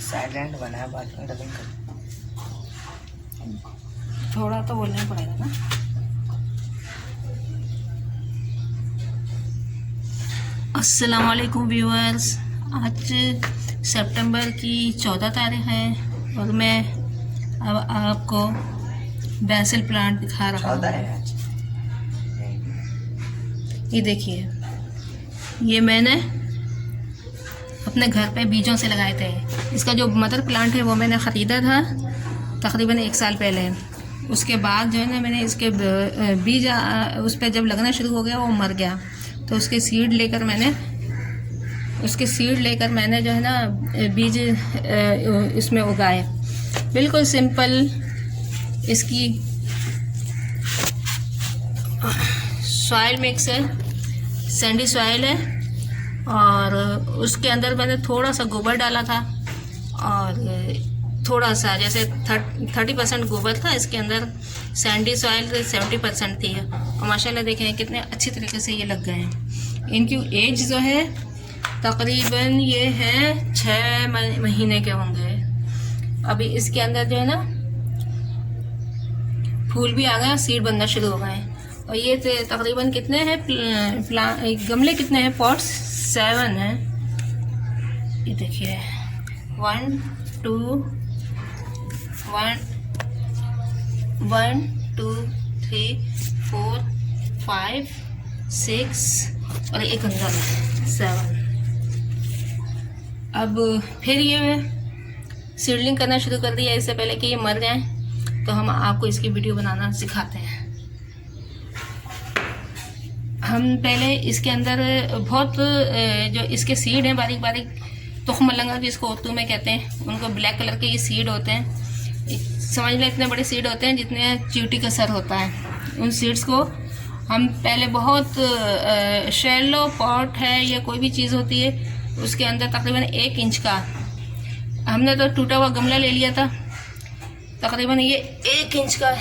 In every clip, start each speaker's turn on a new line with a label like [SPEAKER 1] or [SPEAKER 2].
[SPEAKER 1] Silent बना है, बाद में डबिंग कर।
[SPEAKER 2] थोड़ा तो बोलना पड़ेगा ना। अस्सलाम वालेकुम व्यूअर्स, आज सितंबर की 14 तारीख है और मैं अब आपको बेसिल प्लांट दिखा रहा हूँ। ये देखिए, ये मैंने अपने घर पे बीजों से लगाए थे। इसका जो मदर प्लांट है वो मैंने ख़रीदा था तकरीबन 1 साल पहले। उसके बाद जो है ना, मैंने इसके बीज उस पर जब लगना शुरू हो गया वो मर गया, तो उसके सीड लेकर मैंने जो है ना बीज इसमें उगाए। बिल्कुल सिंपल इसकी सॉइल मिक्स है, सैंडी सॉइल है, और उसके अंदर मैंने थोड़ा सा गोबर डाला था और थोड़ा सा जैसे 30% गोबर था इसके अंदर, सैंडी सॉइल 70% थी। और माशाल्लाह देखें कितने अच्छी तरीके से ये लग गए हैं। इनकी एज जो है तकरीबन ये है 6 महीने के होंगे। अभी इसके अंदर जो है ना फूल भी आ गए, सीड बनना शुरू हो गए। और ये तकरीबन कितने हैं गमले कितने हैं, पॉट्स 7 हैं। ये देखिए 1 2 3 4 5 6 और एक अंदर 7। अब फिर ये सीडलिंग करना शुरू कर दिया। इससे पहले कि ये मर जाएं तो हम आपको इसकी वीडियो बनाना सिखाते हैं। हम पहले इसके अंदर बहुत जो इसके सीड हैं, बारीक बारीक तुख्म मलंगा जिसको उर्दू में कहते हैं, उनको ब्लैक कलर के ये सीड होते हैं। समझ लें इतने बड़े सीड होते हैं जितने चींटी का सर होता है। उन सीड्स को हम पहले बहुत शैलो पॉट है या कोई भी चीज़ होती है उसके अंदर तकरीबन 1 इंच का, हमने तो टूटा हुआ गमला ले लिया था। तकरीबन ये 1 इंच का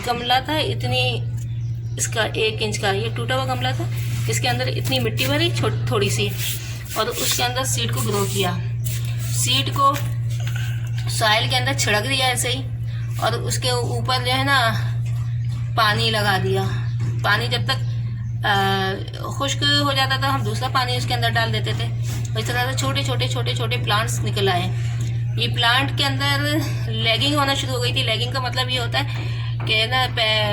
[SPEAKER 2] गमला था, इतनी इसका 1 इंच का ये टूटा हुआ गमला था। इसके अंदर इतनी मिट्टी भरी थोड़ी सी, और उसके अंदर सीड को ग्रो किया। सीड को सॉइल के अंदर छिड़क दिया ऐसे ही, और उसके ऊपर जो है ना पानी लगा दिया। पानी जब तक खुश्क हो जाता था हम दूसरा पानी उसके अंदर डाल देते थे। इस तरह से छोटे छोटे प्लांट्स निकल आए। ये प्लांट के अंदर लैगिंग होना शुरू हो गई थी। लैगिंग का मतलब ये होता है कि ना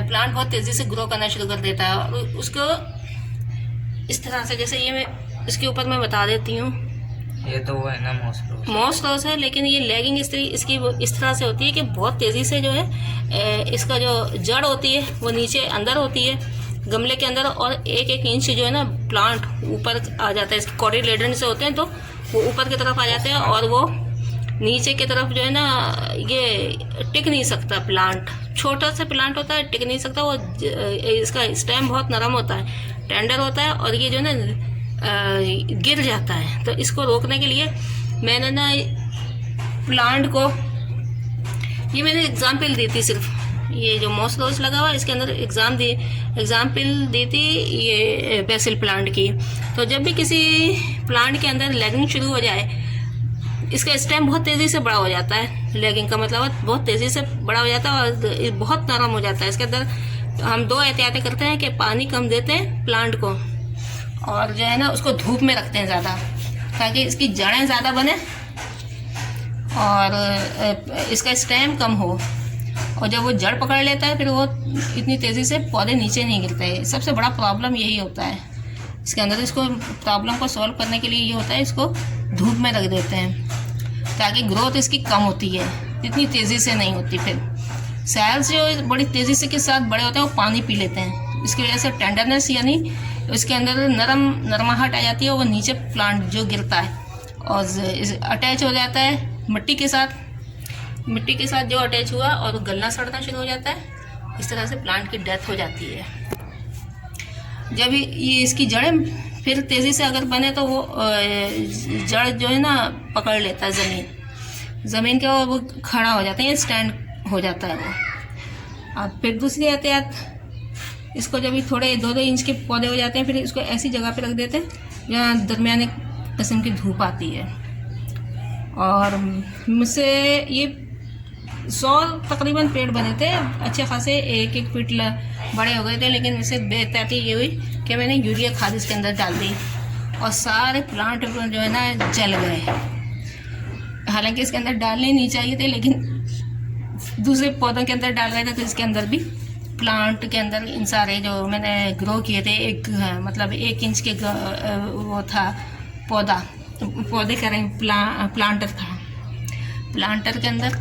[SPEAKER 2] प्लांट बहुत तेज़ी से ग्रो करना शुरू कर देता है। और उसको इस तरह से, जैसे ये मैं इसके ऊपर मैं बता देती हूँ,
[SPEAKER 1] ये तो वो है ना
[SPEAKER 2] मॉस लॉस है, लेकिन ये लैगिंग इसकी इस तरह से होती है कि बहुत तेज़ी से जो है इसका जो जड़ होती है वो नीचे अंदर होती है गमले के अंदर, और 1 इंच जो है ना प्लांट ऊपर आ जाता है। इसके कॉटिलेडन से होते हैं तो वो ऊपर की तरफ आ जाते हैं, और वो नीचे की तरफ जो है ना ये टिक नहीं सकता। प्लांट छोटा सा प्लांट होता है, टिक नहीं सकता। वो इसका स्टेम बहुत नरम होता है, टेंडर होता है, और ये जो है ना गिर जाता है। तो इसको रोकने के लिए मैंने ना प्लांट को, ये मैंने एग्जाम्पल दी थी सिर्फ, ये जो मॉस रोज लगा हुआ इसके अंदर एग्जाम्पल दी थी ये बेसिल प्लांट की। तो जब भी किसी प्लांट के अंदर लैगिंग शुरू हो जाए, इसका स्टेम बहुत तेज़ी से बड़ा हो जाता है। लैगिंग का मतलब बहुत तेज़ी से बड़ा हो जाता है और बहुत नरम हो जाता है। इसके अंदर हम 2 एहतियातें करते हैं कि पानी कम देते हैं प्लांट को, और जो है ना उसको धूप में रखते हैं ज़्यादा, ताकि इसकी जड़ें ज़्यादा बने और इसका स्टेम कम हो। और जब वो जड़ पकड़ लेता है फिर वो इतनी तेज़ी से पौधे नीचे नहीं गिरते। सबसे बड़ा प्रॉब्लम यही होता है इसके अंदर। इसको प्रॉब्लम को सॉल्व करने के लिए ये होता है, इसको धूप में रख देते हैं ताकि ग्रोथ इसकी कम होती है, इतनी तेज़ी से नहीं होती। फिर सेल्स जो बड़ी तेज़ी से के साथ बड़े होते हैं वो पानी पी लेते हैं, इसकी वजह से टेंडरनेस यानी इसके अंदर नरमाहट आ जाती है। वो नीचे प्लांट जो गिरता है और अटैच हो जाता है मिट्टी के साथ जो अटैच हुआ और गलना सड़ना शुरू हो जाता है। इस तरह से प्लांट की डेथ हो जाती है। जब ये इसकी जड़ें फिर तेज़ी से अगर बने तो वो जड़ जो है ना पकड़ लेता है ज़मीन के, वो खड़ा हो जाता है, स्टैंड हो जाता है वो। अब फिर दूसरी एहतियात, इसको जब भी थोड़े 2-2 इंच के पौधे हो जाते हैं फिर इसको ऐसी जगह पे रख देते हैं जहाँ दरमियाने किस्म की धूप आती है, और मुझसे ये 100 तकरीबन पेड़ बने थे, अच्छे खासे 1-1 फीट बड़े हो गए थे। लेकिन मुझसे बेहतरती ये हुई कि मैंने यूरिया खाद इसके अंदर डाल दी और सारे प्लांट जो है ना जल गए। हालांकि इसके अंदर डालने नहीं चाहिए थे, लेकिन दूसरे पौधों के अंदर डाल रहे थे तो इसके अंदर भी प्लांट के अंदर इन सारे जो मैंने ग्रो किए थे, मतलब 1 इंच के वो था पौधे कह रहे हैं, प्लांटर था। प्लांटर के अंदर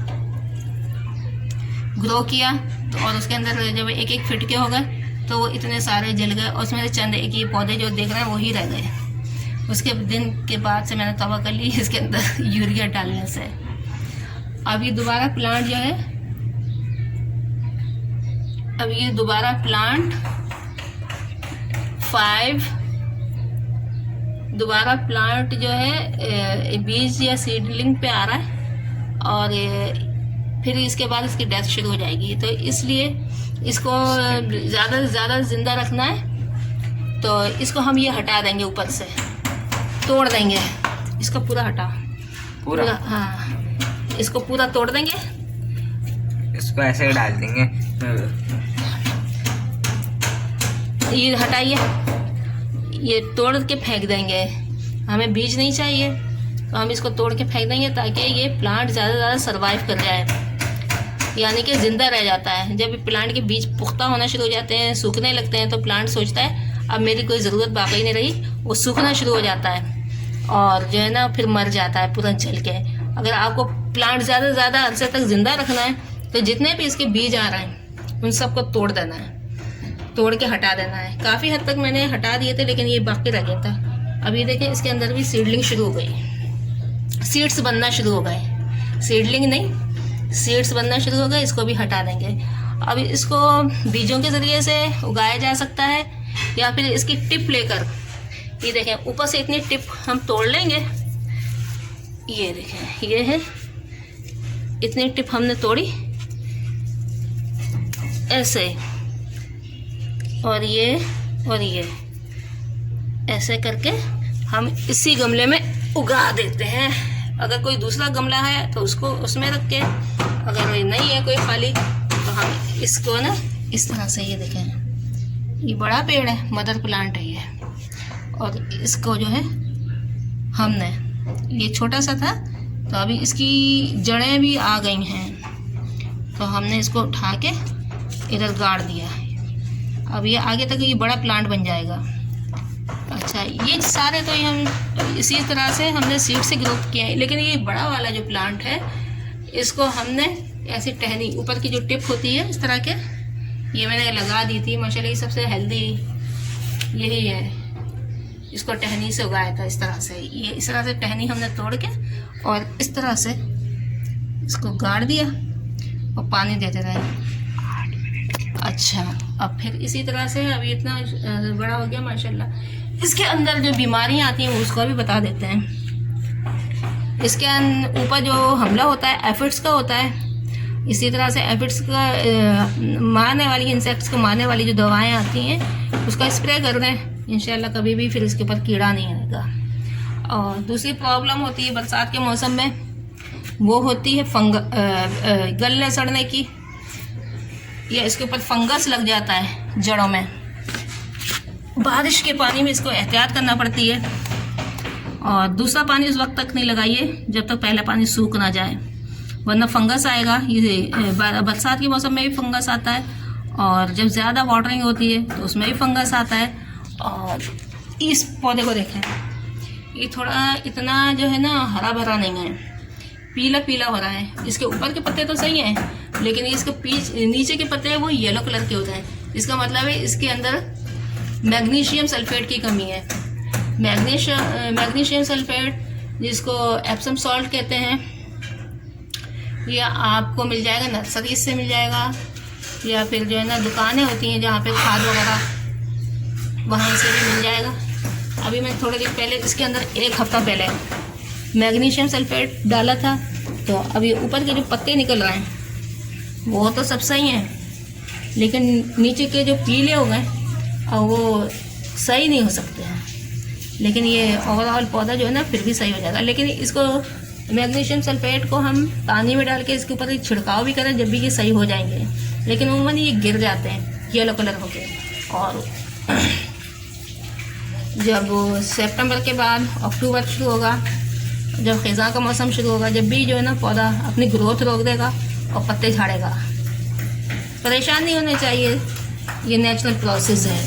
[SPEAKER 2] ग्रो किया तो और उसके अंदर जब 1-1 फीट के हो गए तो वो इतने सारे जल गए और उसमें से चंद एक ये पौधे जो देख रहे हैं वही रह गए। उसके दिन के बाद से मैंने तौबा कर ली इसके अंदर यूरिया डालने से। अब ये दोबारा प्लांट जो है, अब ये दोबारा प्लांट 5 दोबारा प्लांट जो है बीज या सीडलिंग पे आ रहा है और फिर इसके बाद इसकी डेथ शुरू हो जाएगी। तो इसलिए इसको ज़्यादा से ज़्यादा ज़िंदा रखना है। तो इसको हम ये हटा देंगे, ऊपर से तोड़ देंगे इसको, पूरा हटा पूरा हाँ, इसको पूरा तोड़ देंगे,
[SPEAKER 1] इसको ऐसे डाल देंगे।
[SPEAKER 2] ये हटाइए, ये तोड़ के फेंक देंगे। हमें बीज नहीं चाहिए तो हम इसको तोड़ के फेंक देंगे ताकि ये प्लांट ज़्यादा से ज़्यादा सर्वाइव कर जाए, यानी कि ज़िंदा रह जाता है। जब प्लांट के बीज पुख्ता होना शुरू हो जाते हैं, सूखने लगते हैं, तो प्लांट सोचता है अब मेरी कोई ज़रूरत बाकी नहीं रही, वो सूखना शुरू हो जाता है और जो है ना फिर मर जाता है पूरा जल के। अगर आपको प्लांट ज़्यादा से ज़्यादा अरसे तक ज़िंदा रखना है तो जितने भी इसके बीज आ रहे हैं उन सबको तोड़ देना है, तोड़ के हटा देना है। काफ़ी हद तक मैंने हटा दिए थे लेकिन ये बाकी रह गया था। अब ये देखें इसके अंदर भी सीडलिंग शुरू हो गई, सीड्स बनना शुरू हो गए, सीडलिंग नहीं सीड्स बनना शुरू हो गए। इसको भी हटा देंगे। अब इसको बीजों के ज़रिए से उगाया जा सकता है या फिर इसकी टिप लेकर, ये देखें ऊपर से इतनी टिप हम तोड़ लेंगे, ये देखें ये है, इतनी टिप हमने तोड़ी ऐसे, और ये ऐसे करके हम इसी गमले में उगा देते हैं। अगर कोई दूसरा गमला है तो उसको उसमें रख के, अगर नहीं है कोई खाली तो हम इसको ना इस तरह से, ये देखें ये बड़ा पेड़ है, मदर प्लांट है ये, और इसको जो है हमने, ये छोटा सा था तो अभी इसकी जड़ें भी आ गई हैं तो हमने इसको उठा के इधर गाड़ दिया। अब ये आगे तक ये बड़ा प्लांट बन जाएगा। अच्छा, ये सारे तो ये हम इसी तरह से हमने सीड से ग्रोथ किया है, लेकिन ये बड़ा वाला जो प्लांट है इसको हमने ऐसी टहनी, ऊपर की जो टिप होती है इस तरह के, ये मैंने लगा दी थी। माशाल्लाह ये सबसे हेल्दी यही है, इसको टहनी से उगाया था इस तरह से। ये इस तरह से टहनी हमने तोड़ के और इस तरह से इसको गाड़ दिया और पानी देते रहे। अच्छा, अब फिर इसी तरह से अभी इतना बड़ा हो गया माशाल्लाह। इसके अंदर जो बीमारियां आती हैं उसको भी बता देते हैं। इसके ऊपर जो हमला होता है एफिड्स का होता है। इसी तरह से एफिड्स का मारने वाली, इंसेक्ट्स को मारने वाली जो दवाएं आती हैं उसका स्प्रे कर दें, इंशाल्लाह कभी भी फिर इसके ऊपर कीड़ा नहीं आएगा। और दूसरी प्रॉब्लम होती है बरसात के मौसम में, वो होती है गलने सड़ने की, या इसके ऊपर फंगस लग जाता है जड़ों में। बारिश के पानी में इसको एहतियात करना पड़ती है। और दूसरा पानी उस वक्त तक नहीं लगाइए जब तक पहला पानी सूख ना जाए, वरना फंगस आएगा। ये बरसात के मौसम में भी फंगस आता है और जब ज़्यादा वाटरिंग होती है तो उसमें भी फंगस आता है। और इस पौधे को देखें, ये थोड़ा इतना जो है ना हरा भरा नहीं है, पीला पीला हो रहा है। इसके ऊपर के पत्ते तो सही हैं लेकिन इसके नीचे के पत्ते हैं वो येलो कलर के होते हैं। इसका मतलब है इसके अंदर मैग्नीशियम सल्फेट की कमी है। मैग्नीशियम सल्फेट जिसको एप्सम सॉल्ट कहते हैं, ये आपको मिल जाएगा नर्सरी से मिल जाएगा, या फिर जो है ना दुकानें होती हैं जहाँ पे खाद वगैरह, वहाँ से भी मिल जाएगा। अभी मैं थोड़े दिन पहले इसके अंदर 1 हफ्ता पहले मैग्नीशियम सल्फेट डाला था, तो अभी ऊपर के जो पत्ते निकल रहे हैं वो तो सब सही हैं, लेकिन नीचे के जो पीले हो गए और वो सही नहीं हो सकते हैं। लेकिन ये ओवरऑल पौधा जो है ना फिर भी सही हो जाएगा। लेकिन इसको मैग्नीशियम सल्फेट को हम पानी में डाल के इसके ऊपर छिड़काव भी करें जब भी ये सही हो जाएंगे, लेकिन उमूमन ये गिर जाते हैं येलो कलर हो के। और जब सितंबर के बाद अक्टूबर शुरू होगा, जब ख़िज़ा का मौसम शुरू होगा, जब भी जो है ना पौधा अपनी ग्रोथ रोक देगा और पत्ते झाड़ेगा। परेशान नहीं होने चाहिए, ये नेचुरल प्रोसेस है।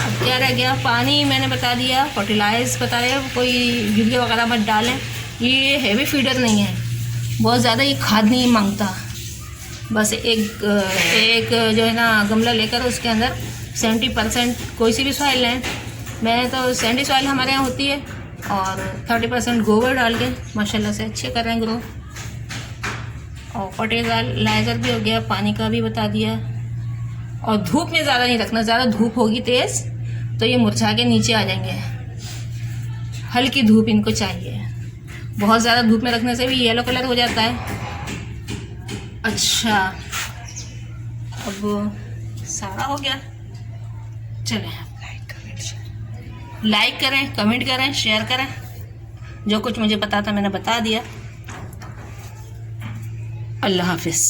[SPEAKER 2] अब क्या रह गया, पानी मैंने बता दिया, फर्टिलाइज बताया, कोई यूरिया वगैरह मत डालें, ये हैवी फीडर नहीं है, बहुत ज़्यादा ये खाद नहीं मांगता। बस एक जो है ना गमला लेकर उसके अंदर 70% कोई सी भी सॉइल लें, मैं तो सैंडी सॉइल हमारे यहाँ होती है, और 30% गोबर डाल के माशाल्लाह से अच्छे कर रहे हैं ग्रो। और फर्टिलाइज़र भी हो गया, पानी का भी बता दिया। और धूप में ज़्यादा नहीं रखना, ज़्यादा धूप होगी तेज़ तो ये मुरझा के नीचे आ जाएंगे। हल्की धूप इनको चाहिए, बहुत ज़्यादा धूप में रखने से भी येलो कलर हो जाता है। अच्छा, अब सारा हो गया, चलें लाइक करें, कमेंट करें, शेयर करें। जो कुछ मुझे पता था मैंने बता दिया। अल्लाह हाफिज़।